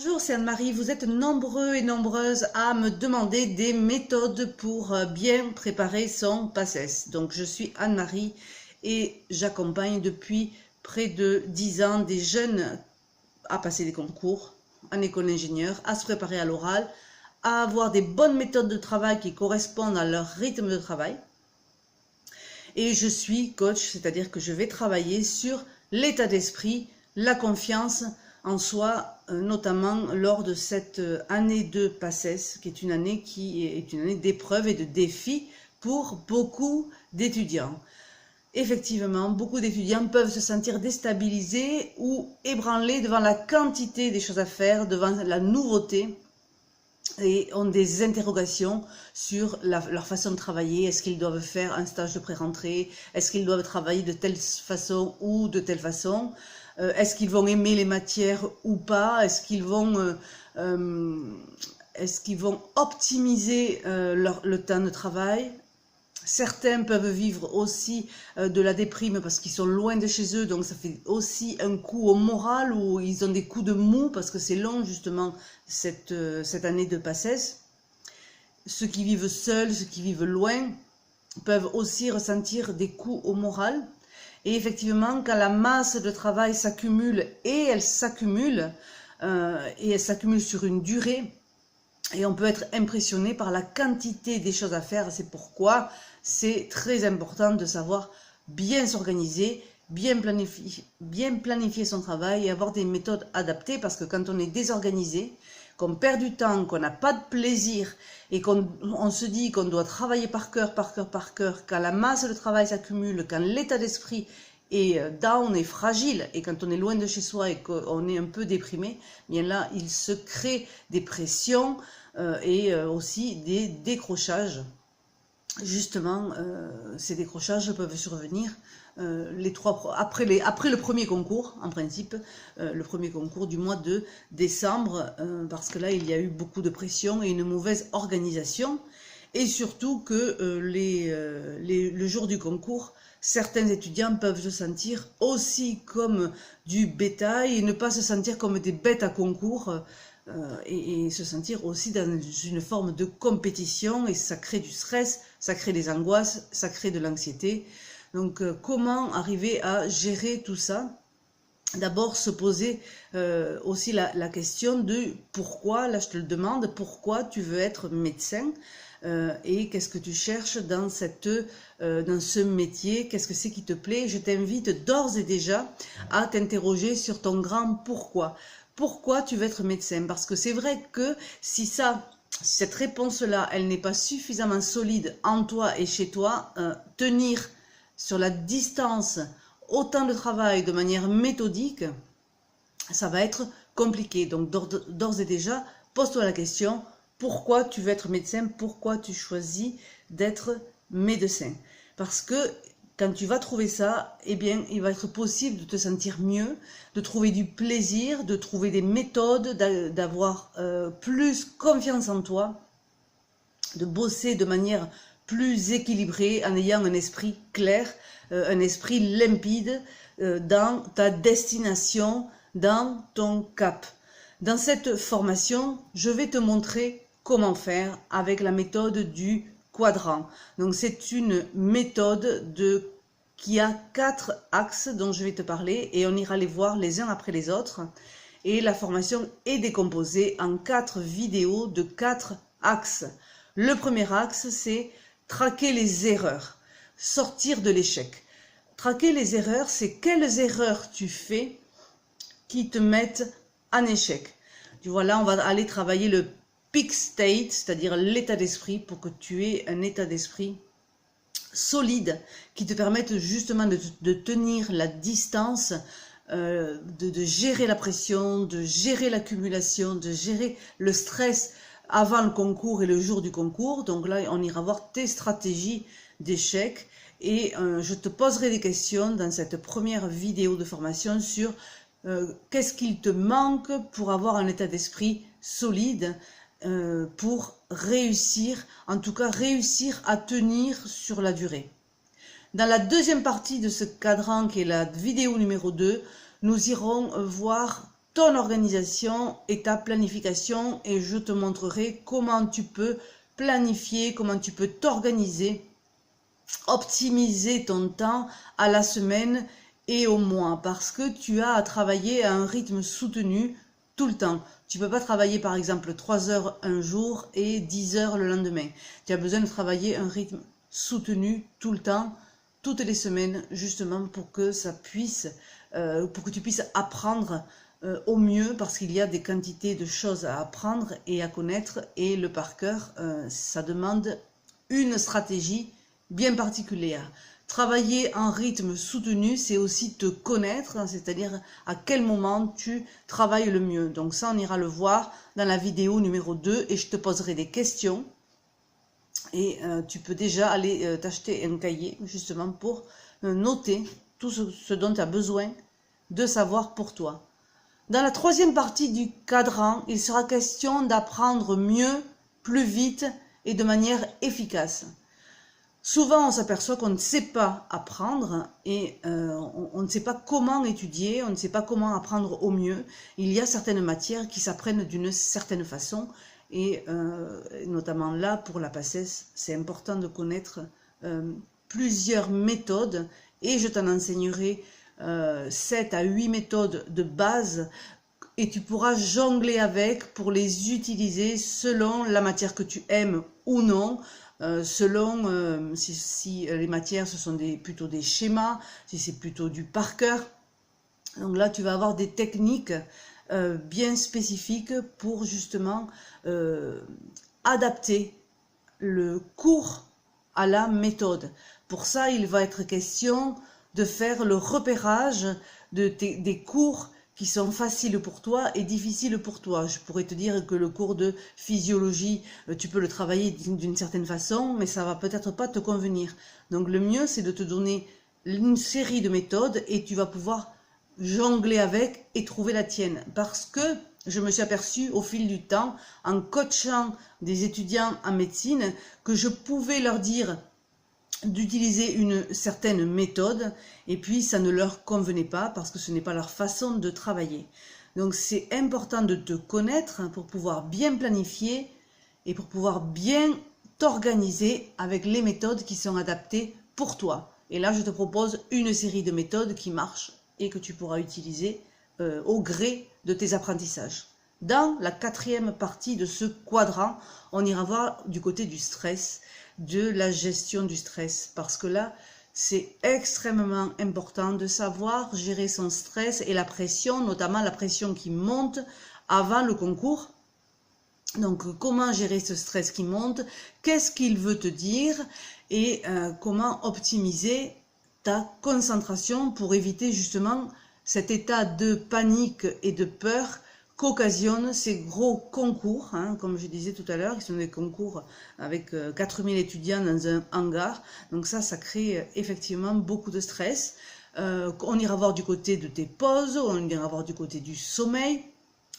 Bonjour, c'est Anne-Marie. Vous êtes nombreux et nombreuses à me demander des méthodes pour bien préparer son PACES. Donc, je suis Anne-Marie et j'accompagne depuis près de 10 ans des jeunes à passer des concours en école d'ingénieur, à se préparer à l'oral, à avoir des bonnes méthodes de travail qui correspondent à leur rythme de travail. Et je suis coach, c'est-à-dire que je vais travailler sur l'état d'esprit, la confiance en soi, notamment lors de cette année de PACES, qui est une année d'épreuves et de défis pour beaucoup d'étudiants. Effectivement, beaucoup d'étudiants peuvent se sentir déstabilisés ou ébranlés devant la quantité des choses à faire, devant la nouveauté, et ont des interrogations sur leur façon de travailler. Est-ce qu'ils doivent faire un stage de pré-rentrée? Est-ce qu'ils doivent travailler de telle façon ou de telle façon? Est-ce qu'ils vont aimer les matières ou pas? Est-ce qu'ils vont optimiser le temps de travail? Certains peuvent vivre aussi de la déprime parce qu'ils sont loin de chez eux, donc ça fait aussi un coup au moral, où ils ont des coups de mou parce que c'est long justement cette année de PACES. Ceux qui vivent seuls, ceux qui vivent loin, peuvent aussi ressentir des coups au moral. Et effectivement, quand la masse de travail s'accumule, et elle s'accumule sur une durée, et on peut être impressionné par la quantité des choses à faire. C'est pourquoi c'est très important de savoir bien s'organiser, bien planifier son travail et avoir des méthodes adaptées, parce que quand on est désorganisé, qu'on perd du temps, qu'on n'a pas de plaisir et qu'on se dit qu'on doit travailler par cœur, quand la masse de travail s'accumule, quand l'état d'esprit est down et fragile, et quand on est loin de chez soi et qu'on est un peu déprimé, bien là, il se crée des pressions et aussi des décrochages. Justement, ces décrochages peuvent survenir après le premier concours, en principe, le premier concours du mois de décembre, parce que là, il y a eu beaucoup de pression et une mauvaise organisation, et surtout que le jour du concours, certains étudiants peuvent se sentir aussi comme du bétail et ne pas se sentir comme des bêtes à concours, et se sentir aussi dans une forme de compétition, et ça crée du stress, ça crée des angoisses, ça crée de l'anxiété. Donc comment arriver à gérer tout ça? D'abord se poser aussi la question de pourquoi, là je te le demande, pourquoi tu veux être médecin, et qu'est-ce que tu cherches dans ce métier, qu'est-ce que c'est qui te plaît? Je t'invite d'ores et déjà à t'interroger sur ton grand pourquoi. Pourquoi tu veux être médecin? Parce que c'est vrai que si cette réponse-là, elle n'est pas suffisamment solide en toi et chez toi, tenir sur la distance autant de travail de manière méthodique, ça va être compliqué. Donc d'ores et déjà, pose-toi la question, pourquoi tu veux être médecin? Pourquoi tu choisis d'être médecin? Parce que quand tu vas trouver ça, eh bien, il va être possible de te sentir mieux, de trouver du plaisir, de trouver des méthodes, d'avoir plus confiance en toi, de bosser de manière plus équilibrée en ayant un esprit clair, un esprit limpide dans ta destination, dans ton cap. Dans cette formation, je vais te montrer comment faire avec la méthode du quadrant. Donc c'est une méthode qui a 4 axes dont je vais te parler, et on ira les voir les uns après les autres. Et la formation est décomposée en 4 vidéos de 4 axes. Le premier axe, c'est traquer les erreurs, sortir de l'échec. Traquer les erreurs, c'est quelles erreurs tu fais qui te mettent en échec. Tu vois, là, on va aller travailler le peak state, c'est-à-dire l'état d'esprit, pour que tu aies un état d'esprit solide qui te permette justement de tenir la distance, de gérer la pression, de gérer l'accumulation, de gérer le stress avant le concours et le jour du concours. Donc là, on ira voir tes stratégies d'échec, et je te poserai des questions dans cette première vidéo de formation sur qu'est-ce qu'il te manque pour avoir un état d'esprit solide, pour réussir, en tout cas réussir à tenir sur la durée. Dans la deuxième partie de ce cadran, qui est la vidéo numéro 2, nous irons voir ton organisation et ta planification et je te montrerai comment tu peux planifier, comment tu peux t'organiser, optimiser ton temps à la semaine et au mois parce que tu as à travailler à un rythme soutenu tout le temps. Tu ne peux pas travailler par exemple 3 heures un jour et 10 heures le lendemain. Tu as besoin de travailler un rythme soutenu tout le temps, toutes les semaines, justement pour que ça puisse, pour que tu puisses apprendre au mieux parce qu'il y a des quantités de choses à apprendre et à connaître et le par cœur, ça demande une stratégie bien particulière. Travailler en rythme soutenu, c'est aussi te connaître, c'est-à-dire à quel moment tu travailles le mieux. Donc ça, on ira le voir dans la vidéo numéro 2 et je te poserai des questions. Et tu peux déjà aller t'acheter un cahier justement pour noter tout ce dont tu as besoin de savoir pour toi. Dans la troisième partie du cadran, il sera question d'apprendre mieux, plus vite et de manière efficace. Souvent, on s'aperçoit qu'on ne sait pas apprendre et on ne sait pas comment étudier, on ne sait pas comment apprendre au mieux. Il y a certaines matières qui s'apprennent d'une certaine façon et notamment là, pour la PACES, c'est important de connaître plusieurs méthodes et je t'en enseignerai 7 à 8 méthodes de base et tu pourras jongler avec pour les utiliser selon la matière que tu aimes ou non. Selon si les matières ce sont plutôt des schémas, si c'est plutôt du par cœur. Donc là tu vas avoir des techniques bien spécifiques pour justement adapter le cours à la méthode. Pour ça il va être question de faire le repérage des cours qui sont faciles pour toi et difficiles pour toi. Je pourrais te dire que le cours de physiologie, tu peux le travailler d'une certaine façon, mais ça va peut-être pas te convenir. Donc le mieux, c'est de te donner une série de méthodes et tu vas pouvoir jongler avec et trouver la tienne. Parce que je me suis aperçue au fil du temps, en coachant des étudiants en médecine, que je pouvais leur dire d'utiliser une certaine méthode et puis ça ne leur convenait pas parce que ce n'est pas leur façon de travailler. Donc c'est important de te connaître pour pouvoir bien planifier et pour pouvoir bien t'organiser avec les méthodes qui sont adaptées pour toi. Et là je te propose une série de méthodes qui marchent et que tu pourras utiliser au gré de tes apprentissages. Dans la quatrième partie de ce quadrant, on ira voir du côté du stress, de la gestion du stress, parce que là, c'est extrêmement important de savoir gérer son stress et la pression, notamment la pression qui monte avant le concours. Donc, comment gérer ce stress qui monte, qu'est-ce qu'il veut te dire et comment optimiser ta concentration pour éviter justement cet état de panique et de peur qu'occasionnent ces gros concours, hein, comme je disais tout à l'heure, qui sont des concours avec 4000 étudiants dans un hangar. Donc ça crée effectivement beaucoup de stress. On ira voir du côté de tes pauses, on ira voir du côté du sommeil,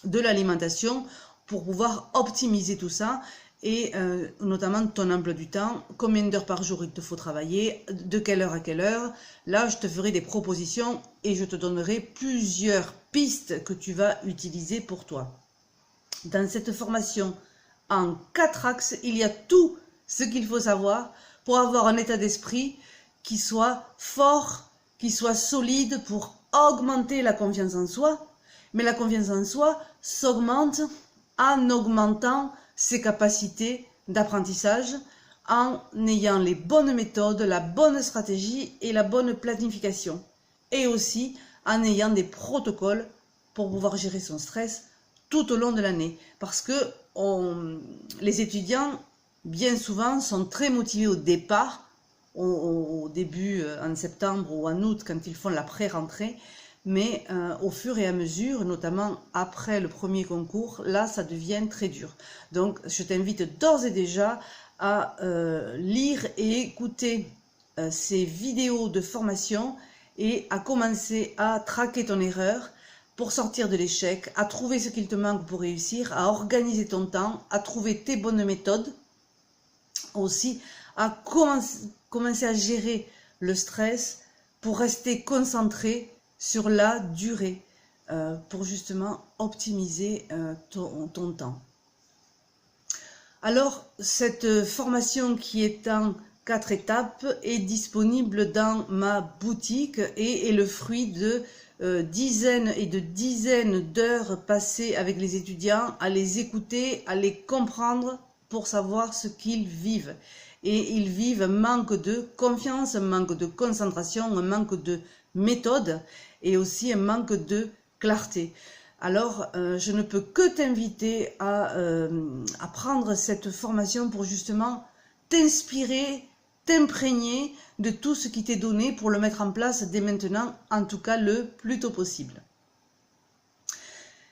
de l'alimentation, pour pouvoir optimiser tout ça et notamment ton emploi du temps, combien d'heures par jour il te faut travailler, de quelle heure à quelle heure. Là, je te ferai des propositions et je te donnerai plusieurs pistes que tu vas utiliser pour toi. Dans cette formation, en 4 axes, il y a tout ce qu'il faut savoir pour avoir un état d'esprit qui soit fort, qui soit solide pour augmenter la confiance en soi. Mais la confiance en soi s'augmente en augmentant ses capacités d'apprentissage, en ayant les bonnes méthodes, la bonne stratégie et la bonne planification. Et aussi en ayant des protocoles pour pouvoir gérer son stress tout au long de l'année. Parce que les étudiants, bien souvent, sont très motivés au départ, au début, en septembre ou en août, quand ils font la pré-rentrée. Mais au fur et à mesure, notamment après le premier concours, là, ça devient très dur. Donc, je t'invite d'ores et déjà à lire et écouter ces vidéos de formation et à commencer à traquer ton erreur pour sortir de l'échec, à trouver ce qu'il te manque pour réussir, à organiser ton temps, à trouver tes bonnes méthodes, aussi à commencer à gérer le stress pour rester concentré sur la durée. pour justement optimiser ton temps. Alors, cette formation qui est en 4 étapes est disponible dans ma boutique et est le fruit de dizaines et de dizaines d'heures passées avec les étudiants à les écouter, à les comprendre pour savoir ce qu'ils vivent. Et ils vivent un manque de confiance, un manque de concentration, un manque de méthode et aussi un manque de clarté. Alors, je ne peux que t'inviter à prendre cette formation pour justement t'inspirer, t'imprégner de tout ce qui t'est donné pour le mettre en place dès maintenant, en tout cas le plus tôt possible.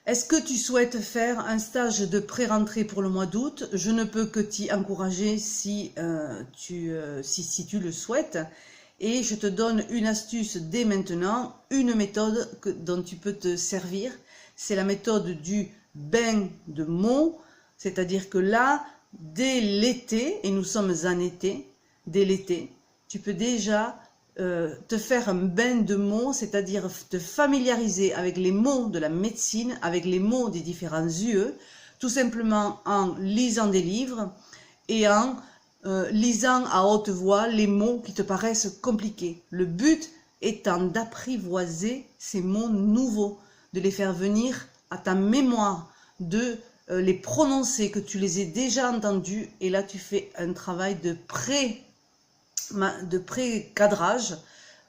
Est-ce que tu souhaites faire un stage de pré-rentrée pour le mois d'août? Je ne peux que t'y encourager si tu le souhaites. Et je te donne une astuce dès maintenant, une méthode dont tu peux te servir. C'est la méthode du bain de mots, c'est-à-dire que là, dès l'été, et nous sommes en été, dès l'été, tu peux déjà te faire un bain de mots, c'est-à-dire te familiariser avec les mots de la médecine, avec les mots des différents UE, tout simplement en lisant des livres et en lisant à haute voix les mots qui te paraissent compliqués. Le but étant d'apprivoiser ces mots nouveaux, de les faire venir à ta mémoire, de les prononcer, que tu les aies déjà entendus. Et là, tu fais un travail de pré-cadrage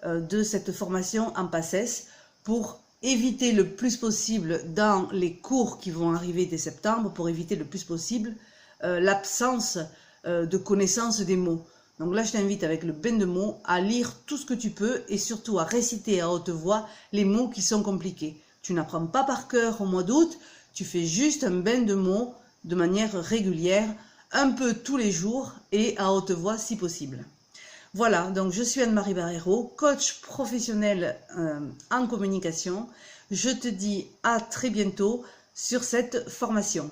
de cette formation en PACES pour éviter le plus possible dans les cours qui vont arriver dès septembre, pour éviter le plus possible l'absence de connaissance des mots. Donc là, je t'invite avec le bain de mots à lire tout ce que tu peux et surtout à réciter à haute voix les mots qui sont compliqués. Tu n'apprends pas par cœur au mois d'août, tu fais juste un bain de mots de manière régulière, un peu tous les jours et à haute voix si possible. Voilà, donc je suis Anne-Marie Barrero, coach professionnel en communication. Je te dis à très bientôt sur cette formation.